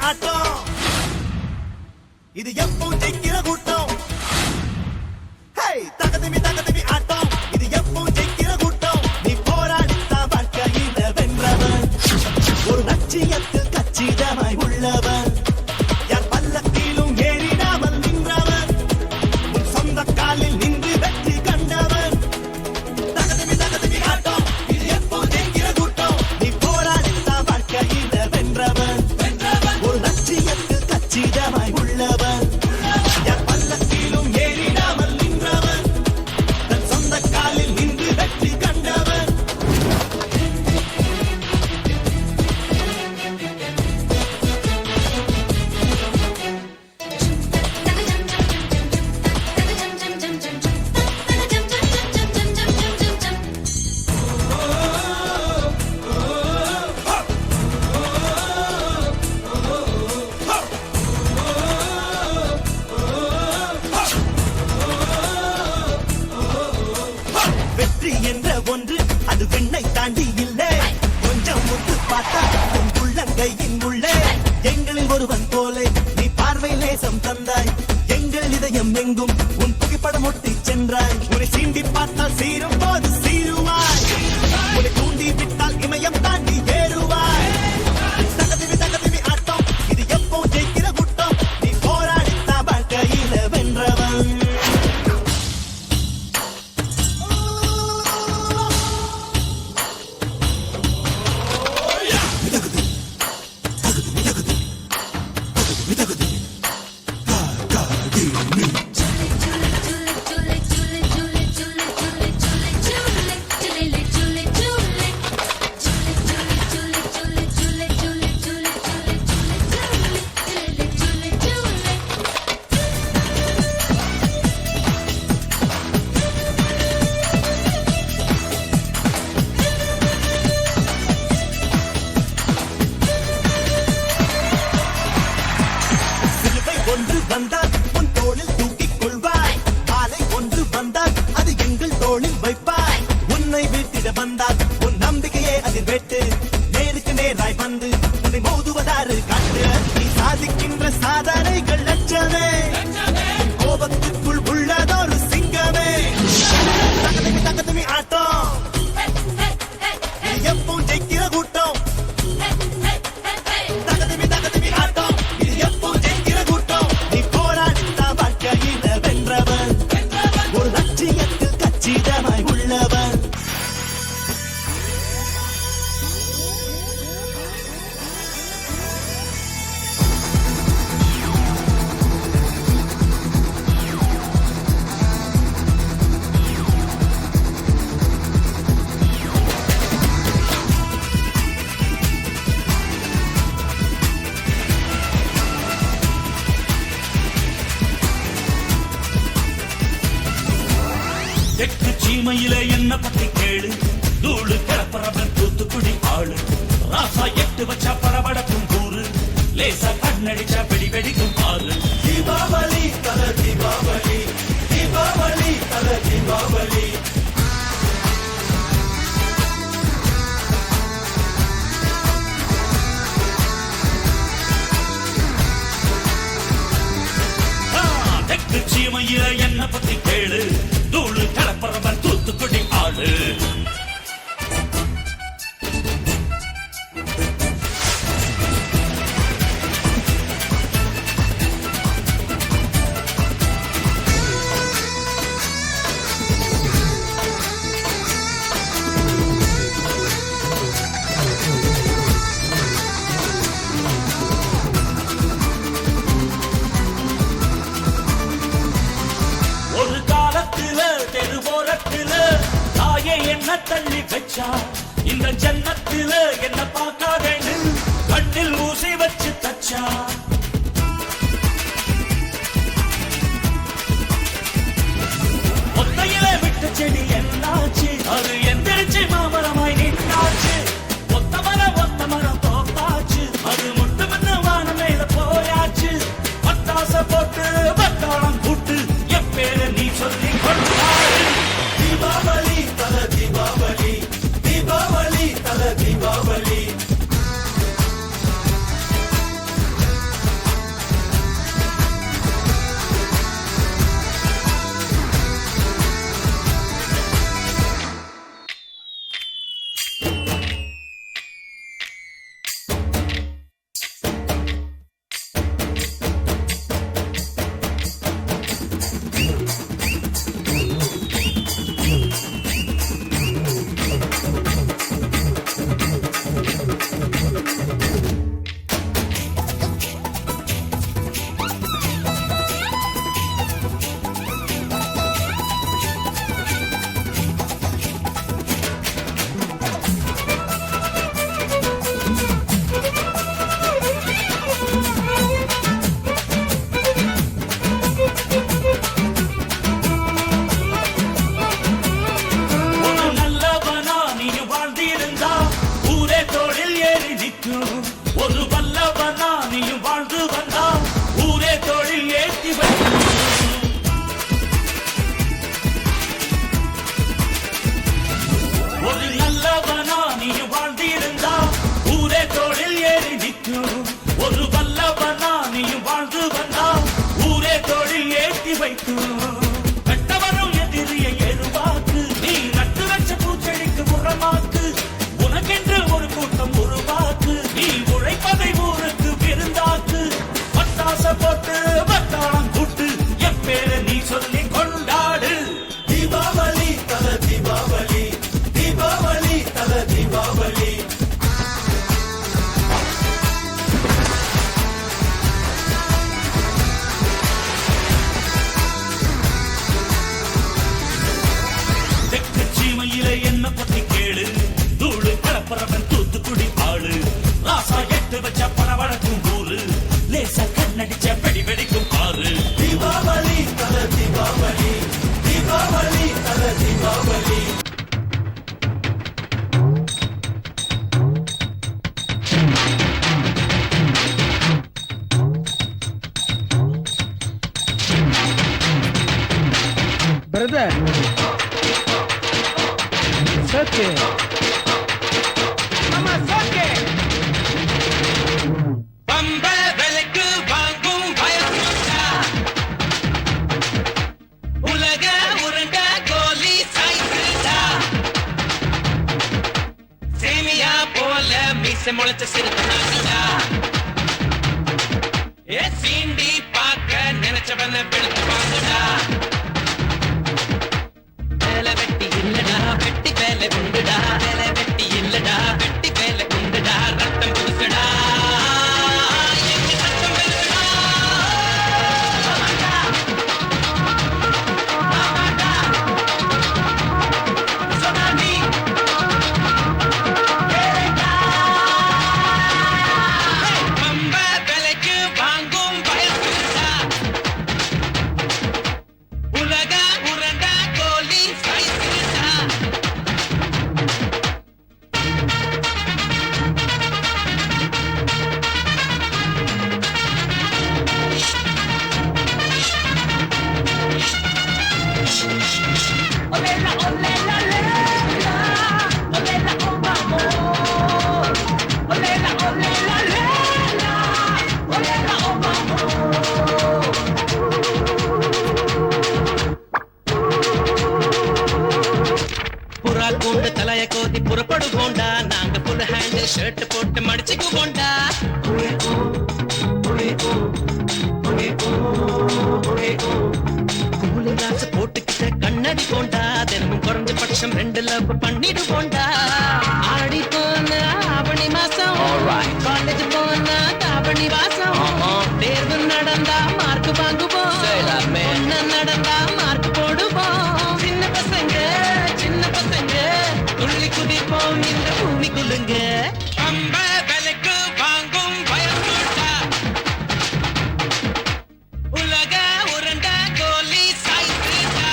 ஆட்டம் இது எப்போ ஜெயிக்கிற கூட்டம். தகதிமி ஆட்டம் இது எப்போ ஜெயிக்கிற கூட்டம். நீ போராடித்தான் வாழ்க்கையில வென்றவன், ஒரு லட்சியத்தில் கச்சிதமாய் உள்ளவன், யார் பல்லக்கிலும் ஏறிடாமல் நின்றவன், உன் சொந்த காலில் நின்று வெற்றி கண்டவன். தகதிமி ஆட்டம் இது எப்போ ஜெயிக்கிற கூட்டம். நீ போராடித்தான் வாழ்க்கையில வென்றவன், ஒரு லட்சியத்தில் கச்சிதமாய் உள்ளவன், யார் பல்லக்கிலும் ஏறிடாமல் நின்றவன், தன் சொந்த காலில் நின்று வெற்றி கண்டவன். வெற்றி என்ற ஒன்று அது விண்ணை தாண்டி இல்லை, கொஞ்சம் முத்து பார்த்தா உன் உள்ளங்கையின் உள்ளே. எங்களில் ஒருவன் போலே நீ பார்வை நேசம் தந்தாய், எங்கள் இதயம் எங்கும் உன் புகைப்படம் ஒட்டி சென்றாய். உன்னை சீண்டி பார்த்தால் சீரும் போது சீருவாய், உன்னை தூண்டி விட்டால் இமயம் தாண்டி ஏறுவாய். தகதிமி ஆட்டம் இது எப்போ ஜெயிக்கிற கூட்டம். நீ போராடித்தான் வாழ்க்கையில வென்றவன். சிலுவை ஒன்று வந்தால் உன் தோளில் தூக்கிக் கொள்வாய், மாலை ஒன்று வந்தால் அது எங்கள் தோளில் வைப்பாய். உன்னை வீட்டிட வந்தால் உன் நம்பிக்கையே அதில் வெட்டு, நேருக்கு நேராய் வந்து உன்னை மோதுவதாறு காட்டு. நீ சாதிக்கின்ற சாதனைகள் லட்சமே, உன் கோபத்துக்குள் உள்ளதொரு சிங்கமே. தகதிமி ஆட்டம் இது எப்போ ஜெயிக்கிற கூட்டம். தகதிமி ஆட்டம் இது எப்போ ஜெயிக்கிற கூட்டம். நீ போராடித்தான் வாழ்க்கையில வென்றவன், ஒரு லட்சியத்தில் கச்சிதமாய் உள்ளவன். தெற்கு சீமையில என்ன பத்தி கேளு, தூளு கிளப்புறவன் தூத்துக்குடி ஆளு. ராசா எட்டு வச்சா படபடக்கும் கூறு, லேசா கண்ணடிச்சா வெடி வெடிக்கும் ஆளு. தீபாவளி தல தீபாவளி, தீபாவளி தல தீபாவளி. தெற்கு சீமையில என்ன பத்தி கேளு, தூளு கிளப்புறவன் தூத்துக்குடி ஆளு. ஒரு காலத்துல தெருவோரத்துல தாயே என்ன தள்ளி வச்சா, இந்த ஜன்னத்துல என்ன பார்க்காதேன்னு கண்ணில் ஊசி வச்சு தச்சா. ஒத்தையில விட்ட செடி என்னாச்சு, அது எந்திரிச்சு மாமரமாய் நின்றாச்சு. ஒத்த மரம் தோப்பாச்சு, அது முட்டு முன்ன வானம் மேல போயாச்சு. பட்டாச போட்டு பட்டாளம் கூட்டு எப்பேர நீ சொல்லி கொண்டாரு. தீபாவளி தல தீபாவளி, தீபாவளி தல தீபாவளி. போத சோக்கு ஆமா சோக்கு பம்ப விலைக்கு வாங்கும் பயசுடா உலக உருண்ட கோலி சைஸ்டா சேமியா போல மீச முளைச்ச சிறுத்தனாடா ஏ சீண்டி பார்க்க நினைச்சவன வெளுத்து வாங்குடா வேலை வெட்டி இல்லடா வெட்டி வேலை உண்டுடா வேலை வெட்டி இல்லடா வெட்டி வேலை உண்டுடா ரத்தம் புதுசுடா எங்க சத்தம் பெருசுடா சொன்னாண்டி பம்ப விலைக்கு வாங்கும் பயசுடா உலக உருண்ட கோலி சைஸ்டா Olela, olela, lela. Olela, oh vamos. Olela, olela, lela. Olela, oh vamos. புறா கூண்டு தலைய கோதி புறப்படுவோண்டா நாங்க புல் ஹேண்ட் ஷர்ட் போட்டு மடிச்சுக்குவோண்டா கூலி கிளாஸ் போட்டுக்கிட்ட கண்ணடி போண்டா தினமும் குறைஞ்ச பட்சம் 2 லவ் பண்ணிடுவோண்டா ஆடி போன ஆவணி மாசம் காலேஜ் போன தாவணி வாசம் தேர்வு நடந்தா மார்க் வாங்குவோம் ஒண்ணு நடந்தா மார்க் போடுவோம் சின்ன பசங்க துள்ளி குதிப்போம் இந்த பூமி குலுங்க பம்ப விலைக்கு வாங்கும் பயசுடா உலக உருண்ட கோலி சைஸ்டா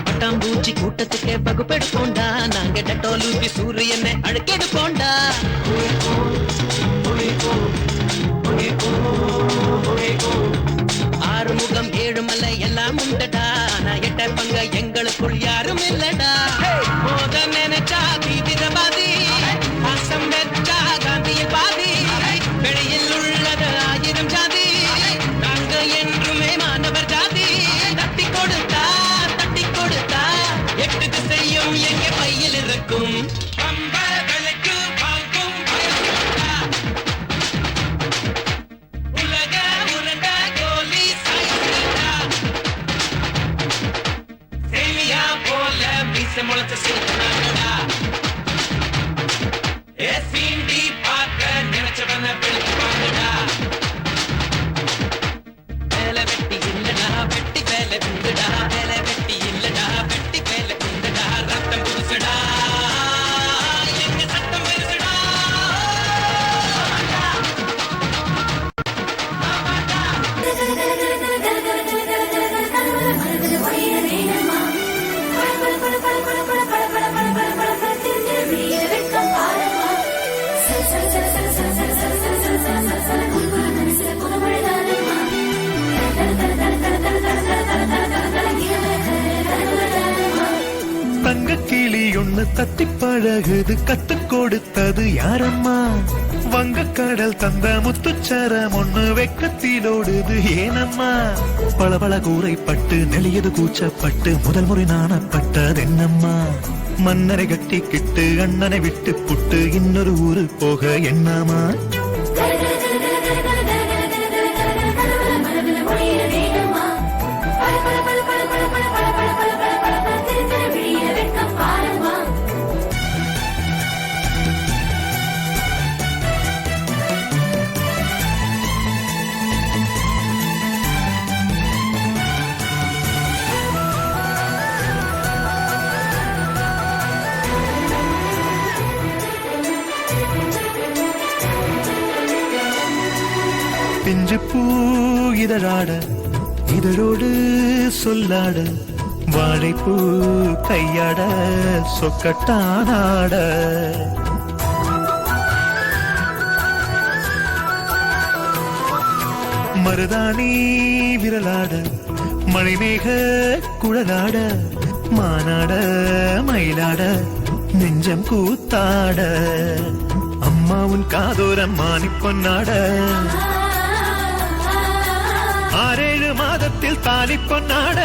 பட்டாம்பூச்சி கூட்டத்துக்கே வகுப்பெடுப்போண்டா நாங்க டெட்டால் ஊத்தி சூரியனை அழுக்கெடுப்போண்டா ஆறுமுகம் ஏழுமலை எல்லாம் உண்டடா ஆனா எட்ட பங்க எங்களுக்குள் யாரும் இல்லடா போத நினைச்சா தீவிரவாதி பாசம் வச்சா காந்தியில் பாதி வெளியில் உள்ளது 1000 ஜாதி நாங்க என்றுமே மாணவர் ஜாதி தட்டி கொடுத்தா 8 திசையும் எங்க பையில் இருக்கும் பம்ப விலைக்கு வாங்கும் பயசுடா உலக உருண்ட கோலி சைஸ்டா சேமியா போல மீச முளைச்ச சிறுத்தனாடா ஏ சீண்டி பார்க்க நினைச்சவன வெளுத்து வாங்குடா வேலை வெட்டி இல்லடா வெட்டி வேலை உண்டுடா வேலை வெட்டி இல்லடா வெட்டி வேலை உண்டுடா ரத்தம் புதுசுடா எங்க சத்தம் பெருசுடா தங்க கிளி ஒண்ணு தத்தி பழகுது கத்து கொடுத்தது யாரம்மா வங்கக்கடல் தந்த முத்துச்சரம் ஒண்ணு வெக்கத்திலோடுது ஏனம்மா பளபள கூரைப்பட்டு நெளியது கூச்சப்பட்டு முதல் முறை நாணப்பட்டது என்னம்மா மன்னரை கட்டிக்கிட்டு அண்ணனை விட்டு புட்டு இன்னொரு ஊரு போக என்னமா பிஞ்சு பூ இதழாட இதழோடு சொல்லாட வாழைப்பூ கையாட சொக்கட்டானாட மருதாணி விரலாட மழைமேக குழலாட மானாட மயிலாட நெஞ்சம் கூத்தாட அம்மாவுன் காதோரம் மானி பொன்னாட 6-7 மாதத்தில் தாலி பொன்னாட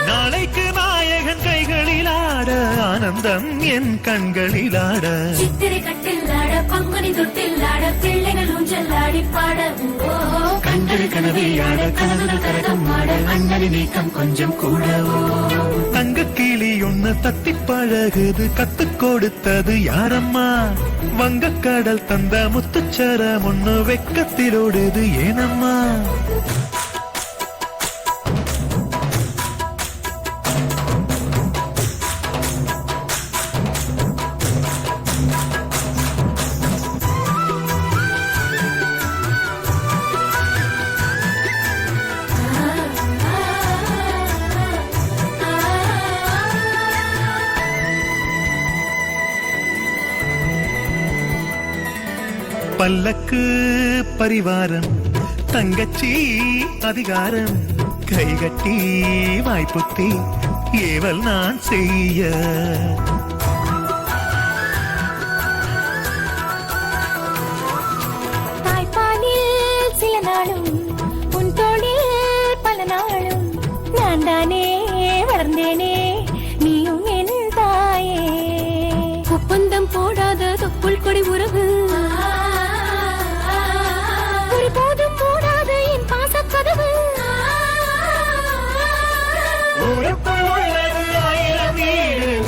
நாளைக்கு நாயகன் கைகளில் ஆட ஆனந்தம் என் கண்களில் ஆட சித்திரை கட்டில் ஆட பங்குனி தொட்டில் ஆட பிள்ளைகள் ஊஞ்சல் ஆடி பாட கண்கள் கனவில் ஆட கனவுகள் கரகம் ஆட அண்ணனின் நீக்கம் கொஞ்சம் கூடவோ தங்க கிளி ஒண்ணு தத்தி பழகுது கத்து கொடுத்தது யாரம்மா வங்கக்கடல் தந்த முத்துச்சரம் ஒண்ணு வெக்கத்திலோடுது ஏனம்மா பல்லக்கு பரிவாரம் தங்கச்சி அதிகாரம் கைகட்டி வாய்ப்புத்தி ஏவல் நான் செய்ய தாய்ப்பாலில் சில நாளும் உன் தோளில் பல நாளும் நான் தானே வளர்ந்தேனே நீயும் என் தாயே ஒப்பந்தம் போடாத தொப்புள் கொடி உறவு ஒருபோதும் போடாத என் பாசக்கதவு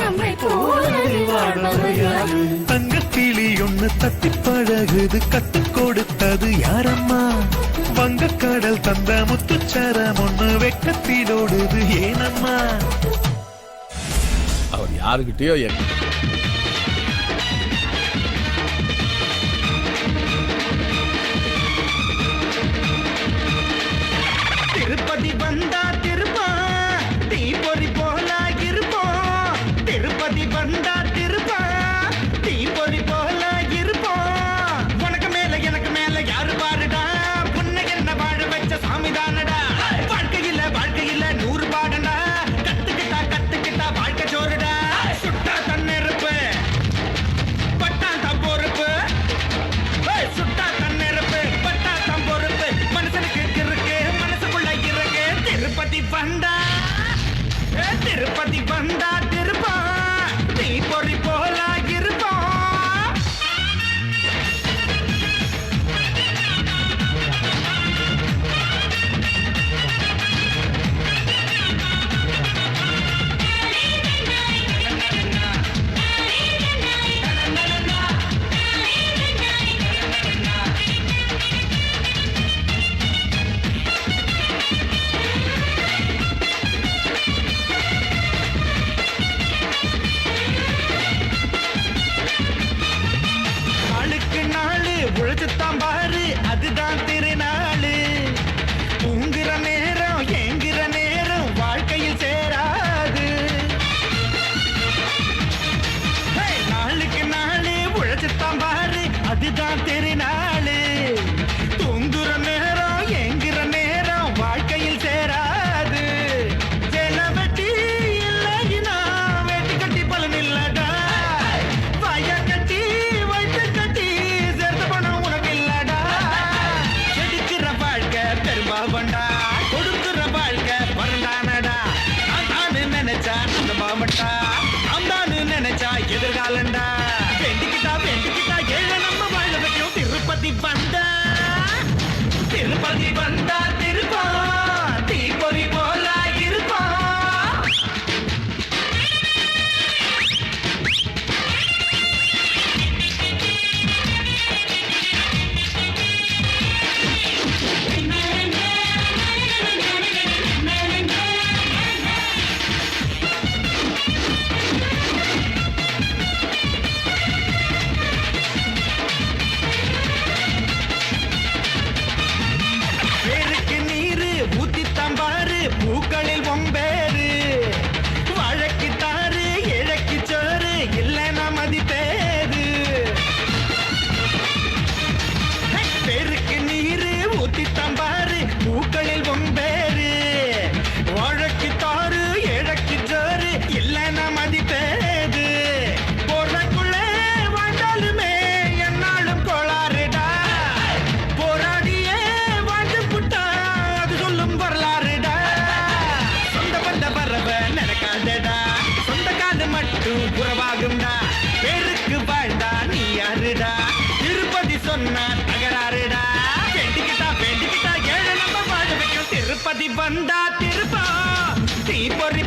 நம்மை போலது வாழ்பவர்கள் தங்க கிளி ஒண்ணு தத்தி பழகுது கத்து கொடுத்தது யாரம்மா வங்கக்கடல் தந்த முத்துச்சரம் ஒண்ணு வெக்கத்திலோடுது ஏனம்மா அவர் யாருக்கிட்டயோ திருப்பதி வந்தா திருப்பான் தீ பொறி போல இருப்போம் திருப்பதி வந்தா திருப்பான் தீ பொறி போல இருப்போம் உனக்கு மேல எனக்கு மேல யாரு பாருடா புன்னை என்ன வாழ வச்ச சாமி தானடா வாழ்க்கையில 100 பாடண்டா கத்துக்கிட்டா வாழ்க்கை சோறுடா சுட்டா தன்னெருப்பு பட்டா தான் பொறுப்பு சுட்டா தன்னெருப்பு பட்டா தான் பொறுப்பு மனுஷனுக்கு இருக்கு மனசுக்குள்ள இருக்கு திருப்பதி வந்தா திருப்பா தீ பொறி போல இருப்போம் நாளுக்கு நாளு உழைச்சுத்தான் பாரு அதுதான் திருநாளு தூங்குற நேரம் ஏங்குற நேரம் வாழ்க்கையில் சேராது நாளுக்கு நாளு உழைச்சுத்தான் பாரு அதுதான் திருநாளு தூங்குற நேரம் ஏங்குற நேரம் வாழ்க்கையில் சேராது செலவட்டி இல்லைனா வெட்டி கட்டி பலன் இல்லடா வய கட்டி வயிற்று கட்டி சேர்த்து பணம் உனக்கு இல்லடா எடுக்கிற வாழ்க்கை பெரும்பாவண்டா கொடுக்கிற வாழ்க்கை வரண்டானடா நான் நினைச்சா அந்த மாமட்டா அம்தானு நினைச்சா எதிர்காலண்டா வேண்டிக்கிட்டா ஏழை நம்ம வாழ வைக்கும் திருப்பதி வந்தா திருப்பா தீ பொறி போல இருப்பா யாரும் உறவாகும்டா பேருக்கு வாழ்ந்தா நீ யாருடா திருப்பதி சொன்னா தகராறுடா வேண்டிக்கிட்டா ஏழு நம்ம வாழ வைக்கும் திருப்பதி வந்தா திருப்பா தீ பொறி